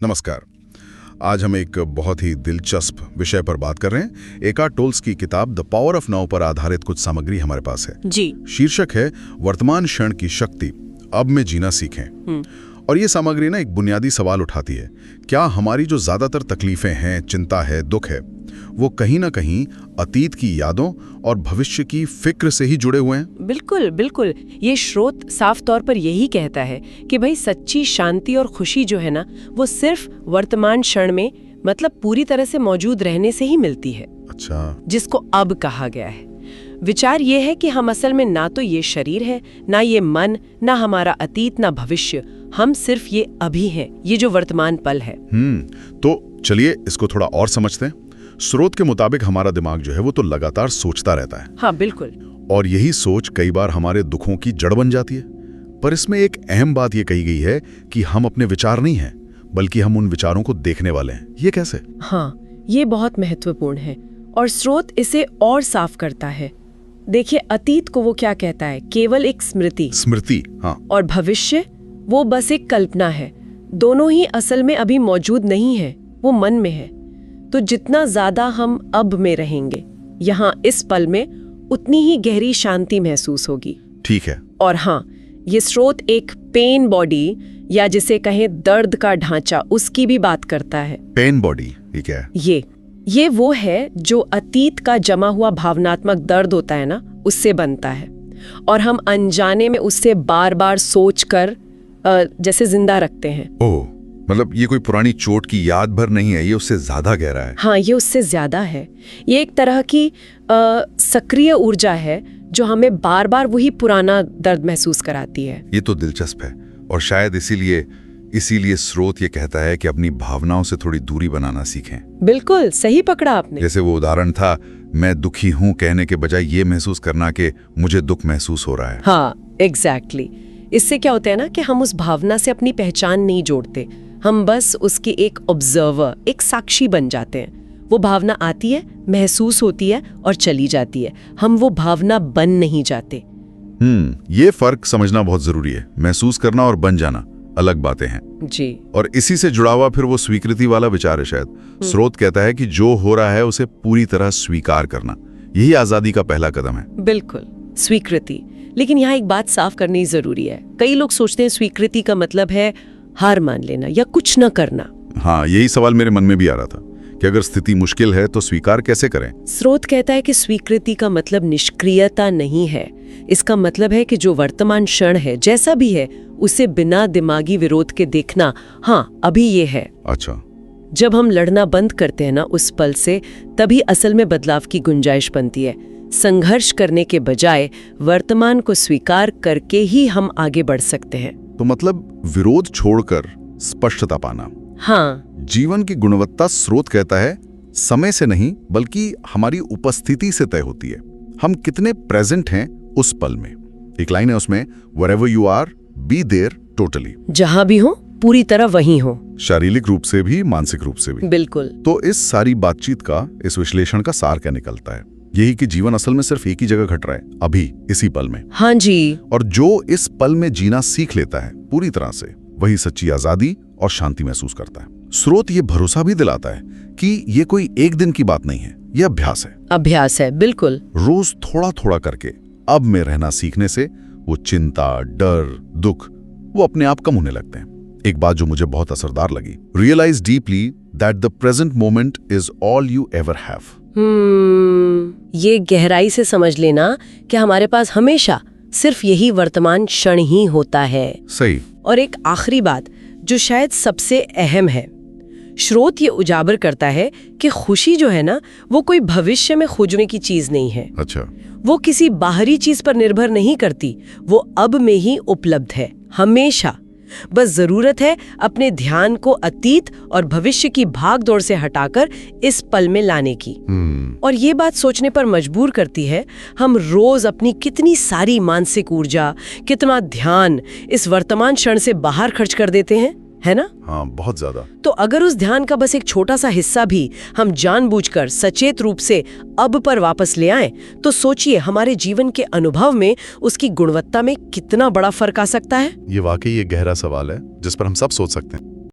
नमस्कार। आज हम एक बहुत ही दिलचस्प विषय पर बात कर रहे हैं। एकार्ट टोल्स की किताब द पावर ऑफ नाउ पर आधारित कुछ सामग्री हमारे पास है जी। शीर्षक है वर्तमान क्षण की शक्ति, अब में जीना सीखें। और ये सामग्री ना एक बुनियादी सवाल उठाती है, क्या हमारी जो ज्यादातर तकलीफें हैं, चिंता है, दुख है, वो कहीं ना कहीं अतीत की यादों और भविष्य की फिक्र से ही जुड़े हुए हैं? बिल्कुल बिल्कुल। ये स्रोत साफ तौर पर यही कहता है कि भाई सच्ची शांति और खुशी जो है ना, वो सिर्फ वर्तमान क्षण में, मतलब पूरी तरह से मौजूद रहने से ही मिलती है। अच्छा। जिसको अब कहा गया है। विचार ये है कि हम असल में ना तो ये शरीर है, ना ये मन, ना हमारा अतीत, ना भविष्य। हम सिर्फ ये अभी हैं, ये जो वर्तमान पल है। तो चलिए इसको थोड़ा और समझते हैं। स्रोत के मुताबिक हमारा दिमाग जो है वो तो लगातार सोचता रहता है। हाँ बिल्कुल। और यही सोच कई बार हमारे दुखों की जड़ बन जाती है। पर इसमें एक अहम बात ये कही गई है कि हम अपने विचार नहीं हैं, बल्कि हम उन विचारों को देखने वाले हैं। ये कैसे? हाँ, ये बहुत महत्वपूर्ण है और स्रोत इसे और साफ करता है। देखिए, अतीत को वो क्या कहता है? केवल एक स्मृति। हाँ। और भविष्य वो बस एक कल्पना है। दोनों ही असल में अभी मौजूद नहीं है, वो मन में है। तो जितना ज्यादा हम अब में रहेंगे, यहाँ इस पल में, उतनी ही गहरी शांति महसूस होगी। ठीक है। और हाँ, ये स्रोत एक पेन बॉडी या जिसे कहें दर्द का ढांचा, उसकी भी बात करता है। पेन बॉडी ये क्या है? ये वो है जो अतीत का जमा हुआ भावनात्मक दर्द होता है ना, उससे बनता है। और हम अनजाने में उससे बार बार सोच कर जैसे जिंदा रखते हैं। ओह, मतलब ये कोई पुरानी चोट की याद भर नहीं है, ये उससे ज्यादा गहरा है। हाँ, ये उससे ज्यादा है। ये एक तरह की सक्रिय ऊर्जा है जो हमें बार बार वही पुराना दर्द महसूस कराती है। ये तो दिलचस्प है। और शायद इसीलिए स्रोत ये कहता है कि अपनी भावनाओं से थोड़ी दूरी बनाना सीखें। बिल्कुल सही पकड़ा आपने। जैसे वो उदाहरण था, मैं दुखी हूँ कहने के बजाय ये महसूस करना कि मुझे दुख महसूस हो रहा है। हाँ एग्जैक्टली। इससे क्या होता है ना कि हम उस भावना से अपनी पहचान नहीं जोड़ते, हम बस उसके एक ऑब्जर्वर, एक साक्षी बन जाते हैं। वो भावना आती है, महसूस होती है और चली जाती है। हम वो भावना बन नहीं जाते। ये फर्क समझना बहुत जरूरी है। महसूस करना और बन जाना अलग बातें हैं। जी। और इसी से जुड़ा हुआ फिर वो स्वीकृति वाला विचार है शायद। स्रोत कहता है कि जो हो रहा है उसे पूरी तरह स्वीकार करना, यही आजादी का पहला कदम है। बिल्कुल, स्वीकृति। लेकिन यहाँ एक बात साफ करनी जरूरी है। कई लोग सोचते हैं स्वीकृति का मतलब है हार मान लेना या कुछ न करना। हाँ, यही सवाल मेरे मन में भी आ रहा था कि अगर स्थिति मुश्किल है तो स्वीकार कैसे करें? स्रोत कहता है कि स्वीकृति का मतलब निष्क्रियता नहीं है। इसका मतलब है कि जो वर्तमान क्षण है, जैसा भी है, उसे बिना दिमागी विरोध के देखना। हाँ, अभी ये है। अच्छा। जब हम लड़ना बंद करते हैं ना उस पल से, तभी असल में बदलाव की गुंजाइश बनती है। संघर्ष करने के बजाय वर्तमान को स्वीकार करके ही हम आगे बढ़ सकते हैं। तो मतलब विरोध छोड़कर स्पष्टता पाना। हाँ। जीवन की गुणवत्ता, स्रोत कहता है, समय से नहीं बल्कि हमारी उपस्थिति से तय होती है। हम कितने प्रेजेंट हैं उस पल में। एक लाइन है उसमें, wherever you are, be there totally। जहां भी हो, पूरी तरह वहीं हो। शारीरिक रूप से भी, मानसिक रूप से भी। बिल्कुल। तो इस सारी बातचीत का, इस विश्लेषण का सार क्या निकलता है? यही कि जीवन असल में सिर्फ एक ही जगह घट रहा है, अभी इसी पल में। हाँ जी। और जो इस पल में जीना सीख लेता है पूरी तरह से, वही सच्ची आजादी और शांति महसूस करता है। स्रोत ये भरोसा भी दिलाता है कि ये कोई एक दिन की बात नहीं है, ये अभ्यास है। अभ्यास है, बिल्कुल। रोज थोड़ा थोड़ा करके अब में रहना सीखने से वो चिंता, डर, दुख वो अपने आप कम होने लगते हैं। एक बात जो मुझे बहुत असरदार लगी, realise deeply that the present moment is all you ever have. ये गहराई से समझ लेना कि हमारे पास हमेशा सिर्फ यही वर्तमान क्षण ही होता है। सही। और एक आखिरी बात जो शायद सबसे अहम है, स्रोत ये उजागर करता है कि खुशी जो है ना, वो कोई भविष्य में खोजने की चीज नहीं है। अच्छा। वो किसी बाहरी चीज पर निर्भर नहीं करती, वो अब में ही उपलब्ध है, हमेशा। बस जरूरत है अपने ध्यान को अतीत और भविष्य की भागदौड़ से हटाकर इस पल में लाने की। और ये बात सोचने पर मजबूर करती है, हम रोज अपनी कितनी सारी मानसिक ऊर्जा, कितना ध्यान इस वर्तमान क्षण से बाहर खर्च कर देते हैं, है ना? हाँ, बहुत ज्यादा। तो अगर उस ध्यान का बस एक छोटा सा हिस्सा भी हम जानबूझकर सचेत रूप से अब पर वापस ले आएं, तो सोचिए हमारे जीवन के अनुभव में, उसकी गुणवत्ता में कितना बड़ा फर्क आ सकता है। ये वाकई एक गहरा सवाल है जिस पर हम सब सोच सकते हैं।